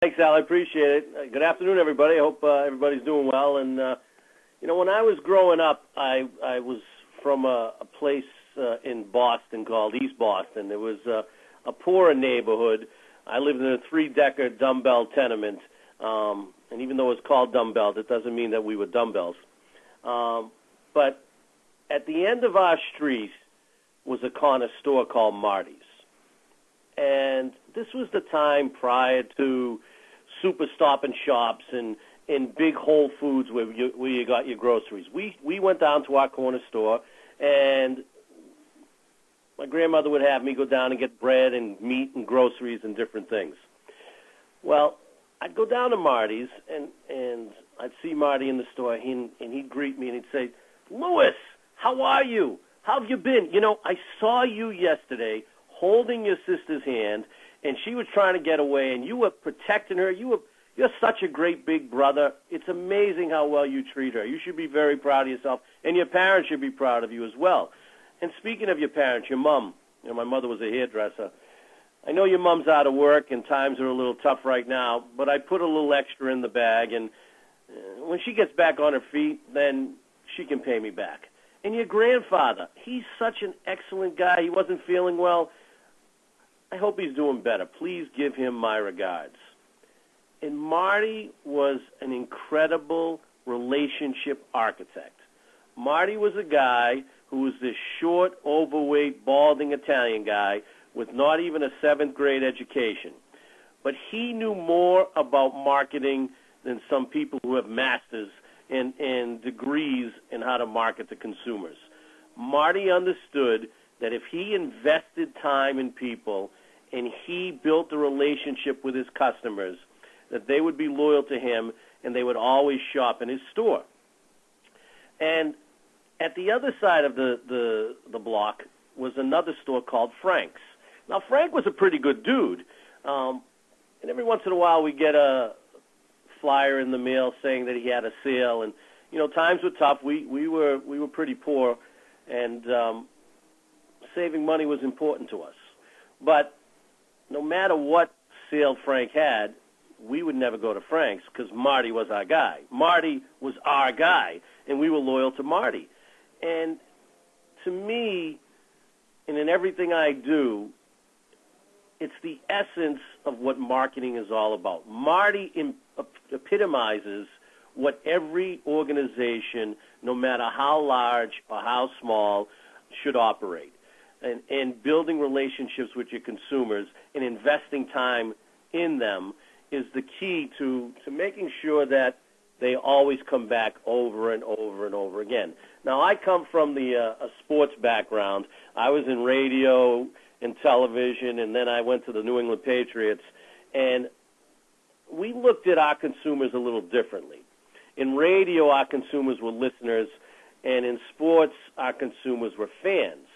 Thanks, Al. I appreciate it. Good afternoon, everybody. I hope everybody's doing well. And, when I was growing up, I was from a place in Boston called East Boston. It was a poorer neighborhood. I lived in a 3-decker dumbbell tenement. And even though it's called dumbbells, it doesn't mean that we were dumbbells. But at the end of our street was a corner store called Marty's. And this was the time prior to super Stop and Shops and big Whole Foods where you got your groceries. We went down to our corner store, and my grandmother would have me go down and get bread and meat and groceries and different things. Well, I'd go down to Marty's, and I'd see Marty in the store, and he'd greet me, and he'd say, "Louis, how are you? How have you been? I saw you yesterday holding your sister's hand, and she was trying to get away, and you were protecting her. You're such a great big brother. It's amazing how well you treat her. You should be very proud of yourself, and your parents should be proud of you as well." And speaking of your parents, your mom, my mother was a hairdresser. I know your mom's out of work, and times are a little tough right now, but I put a little extra in the bag, and when she gets back on her feet, then she can pay me back. And your grandfather, he's such an excellent guy. He wasn't feeling well. I hope he's doing better. Please give him my regards. And Marty was an incredible relationship architect. Marty was a guy who was this short, overweight, balding Italian guy with not even a 7th grade education. But he knew more about marketing than some people who have masters and degrees in how to market to consumers. Marty understood that if he invested time in people and he built a relationship with his customers, that they would be loyal to him and they would always shop in his store. And at the other side of the block was another store called Frank's. Now, Frank was a pretty good dude, and every once in a while we get a flyer in the mail saying that he had a sale, and times were tough. We were pretty poor, and saving money was important to us. But no matter what sale Frank had, we would never go to Frank's because Marty was our guy. Marty was our guy, and we were loyal to Marty. And to me, and in everything I do, it's the essence of what marketing is all about. Marty epitomizes what every organization, no matter how large or how small, should operate. And building relationships with your consumers and investing time in them is the key to making sure that they always come back over and over and over again. Now, I come from a sports background. I was in radio and television, and then I went to the New England Patriots, and we looked at our consumers a little differently. In radio, our consumers were listeners, and in sports, our consumers were fans.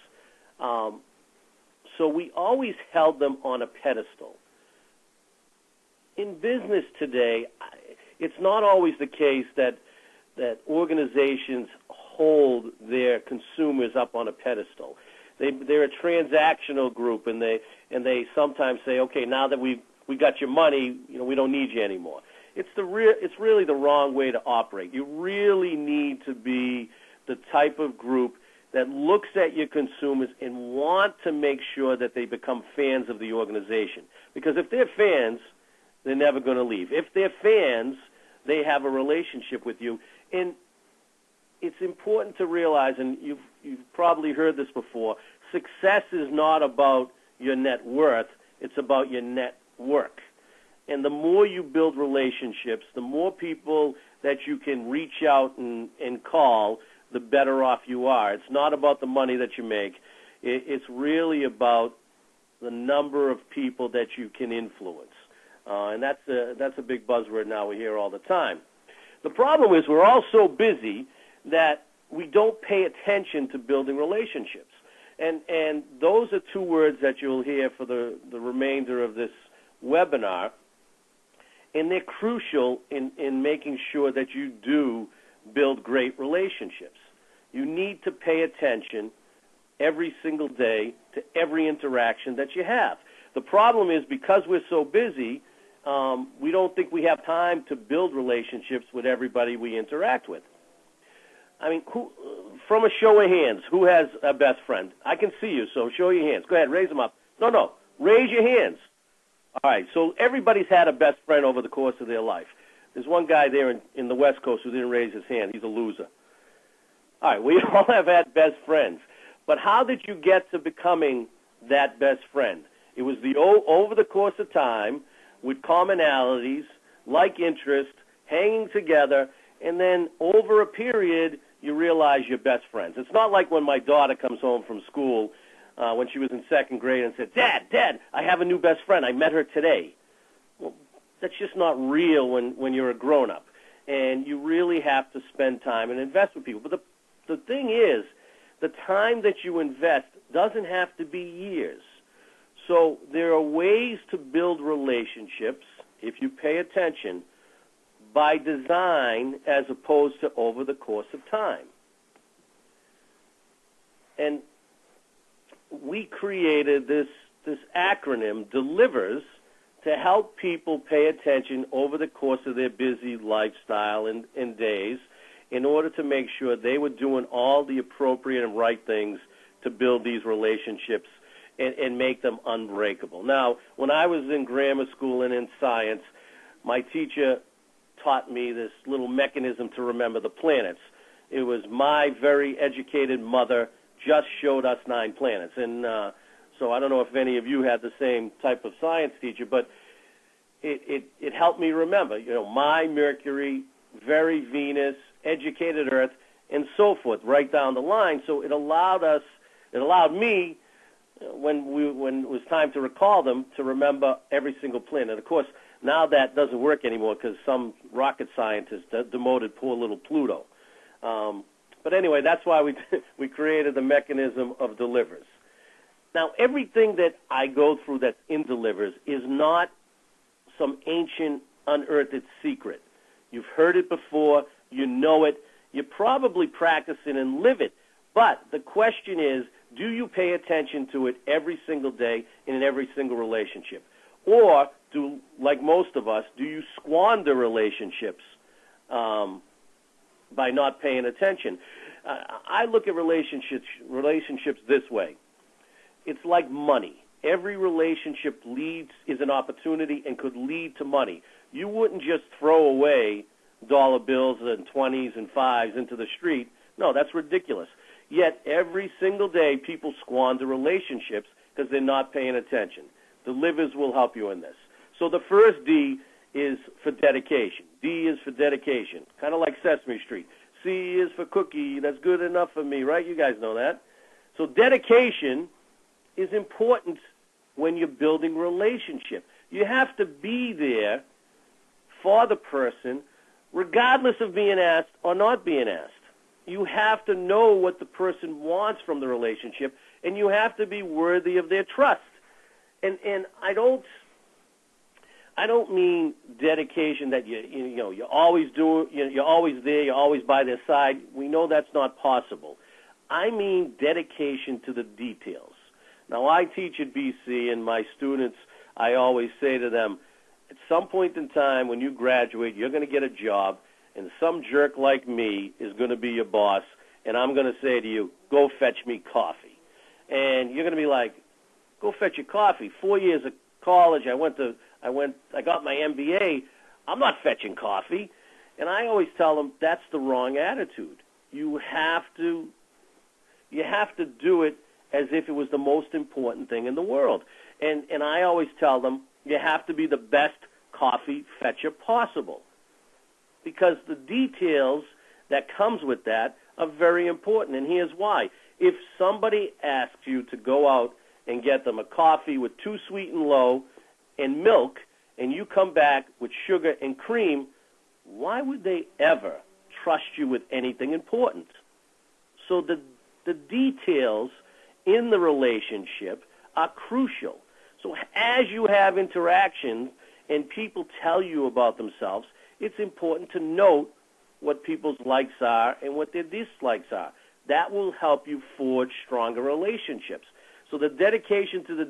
So we always held them on a pedestal. In business today, it's not always the case that organizations hold their consumers up on a pedestal. They're a transactional group, and they sometimes say, okay, now that we got your money, we don't need you anymore. It's really the wrong way to operate. You really need to be the type of group that looks at your consumers and want to make sure that they become fans of the organization. Because if they're fans, they're never going to leave. If they're fans, they have a relationship with you. And it's important to realize, and you've probably heard this before, success is not about your net worth, it's about your network. And the more you build relationships, the more people that you can reach out and call, the better off you are. It's not about the money that you make. It's really about the number of people that you can influence. And that's a big buzzword now we hear all the time. The problem is we're all so busy that we don't pay attention to building relationships. And those are two words that you'll hear for the remainder of this webinar. And they're crucial in making sure that you do build great relationships. You need to pay attention every single day to every interaction that you have. The problem is because we're so busy, we don't think we have time to build relationships with everybody we interact with. I mean, from a show of hands, who has a best friend? I can see you, so show your hands. Go ahead, raise them up. No, raise your hands. All right, so everybody's had a best friend over the course of their life. There's one guy there in the West Coast who didn't raise his hand. He's a loser. All right, we all have had best friends. But how did you get to becoming that best friend? It was over the course of time with commonalities, like interest, hanging together, and then over a period, you realize you're best friends. It's not like when my daughter comes home from school when she was in second grade and said, Dad, I have a new best friend. I met her today. Well, that's just not real when you're a grown-up. And you really have to spend time and invest with people. But the thing is, the time that you invest doesn't have to be years. So there are ways to build relationships, if you pay attention, by design as opposed to over the course of time. And we created this acronym, DELIVERS, to help people pay attention over the course of their busy lifestyle and days in order to make sure they were doing all the appropriate and right things to build these relationships and make them unbreakable. Now, when I was in grammar school and in science, my teacher taught me this little mechanism to remember the planets. It was my very educated mother just showed us 9 planets. And so I don't know if any of you had the same type of science teacher, but it helped me remember, my Mercury, very Venus, educated Earth, and so forth, right down the line. So it allowed me, when it was time to recall them, to remember every single planet. Of course, now that doesn't work anymore because some rocket scientist demoted poor little Pluto. But anyway, that's why we created the mechanism of DELIVERS. Now, everything that I go through that's in DELIVERS is not some ancient, unearthed secret. You've heard it before. You know it. You probably practice it and live it. But the question is, do you pay attention to it every single day and in every single relationship? Or, like most of us, do you squander relationships by not paying attention? I look at relationships this way. It's like money. Every relationship is an opportunity and could lead to money. You wouldn't just throw away dollar bills and 20s and 5s into the street. No, that's ridiculous. Yet every single day people squander relationships because they're not paying attention. DELIVERS will help you in this. So the first D is for dedication. D is for dedication, kind of like Sesame Street. C is for cookie. That's good enough for me, right? You guys know that. So dedication is important when you're building relationship. You have to be there for the person regardless of being asked or not being asked. You have to know what the person wants from the relationship, and you have to be worthy of their trust. And I don't mean dedication that you're always doing, you're always there, you're always by their side. We know that's not possible. I mean dedication to the details. Now, I teach at BC, and my students, I always say to them, at some point in time when you graduate, you're going to get a job, and some jerk like me is going to be your boss, and I'm going to say to you, go fetch me coffee. And you're going to be like, go fetch your coffee. 4 years of college, I got my MBA. I'm not fetching coffee. And I always tell them that's the wrong attitude. You have to do it as if it was the most important thing in the world. And I always tell them you have to be the best coffee fetcher possible, because the details that comes with that are very important. And here's why. If somebody asks you to go out and get them a coffee with too sweet and low and milk, and you come back with sugar and cream, why would they ever trust you with anything important? So the details in the relationship are crucial. So as you have interactions and people tell you about themselves, it's important to note what people's likes are and what their dislikes are. That will help you forge stronger relationships. So the dedication to the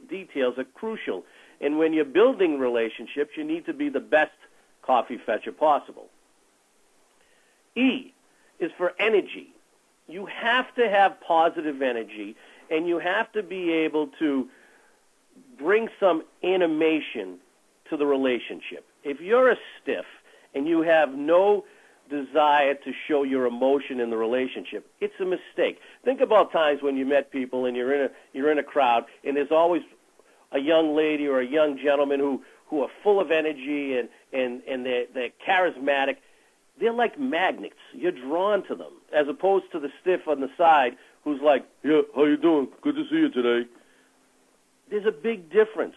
details are crucial. And when you're building relationships, you need to be the best coffee fetcher possible. E is for energy. You have to have positive energy, and you have to be able to bring some animation to the relationship. If you're a stiff and you have no desire to show your emotion in the relationship, it's a mistake. Think about times when you met people and you're in a crowd, and there's always a young lady or a young gentleman who are full of energy and they're charismatic. They're like magnets. You're drawn to them, as opposed to the stiff on the side who's like, yeah, how you doing? Good to see you today. There's a big difference.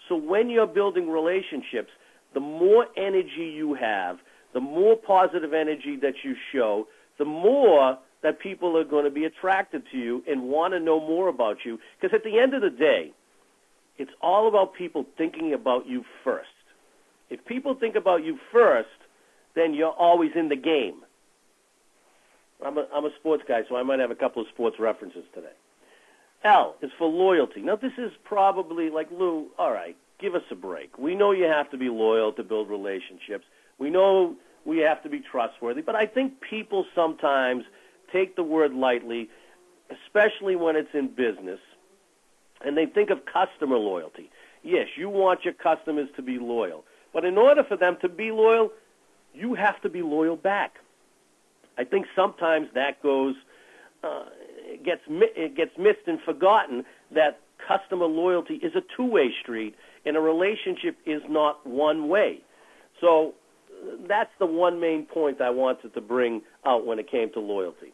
So when you're building relationships, the more energy you have, the more positive energy that you show, the more that people are going to be attracted to you and want to know more about you. Because at the end of the day, it's all about people thinking about you first. If people think about you first, then you're always in the game. I'm a sports guy, so I might have a couple of sports references today. L is for loyalty. Now, this is probably like, Lou, all right, give us a break. We know you have to be loyal to build relationships. We know we have to be trustworthy, but I think people sometimes take the word lightly, especially when it's in business, and they think of customer loyalty. Yes, you want your customers to be loyal, but in order for them to be loyal, you have to be loyal back. I think sometimes that goes, it gets missed and forgotten that customer loyalty is a two-way street, and a relationship is not one way. So that's the one main point I wanted to bring out when it came to loyalty.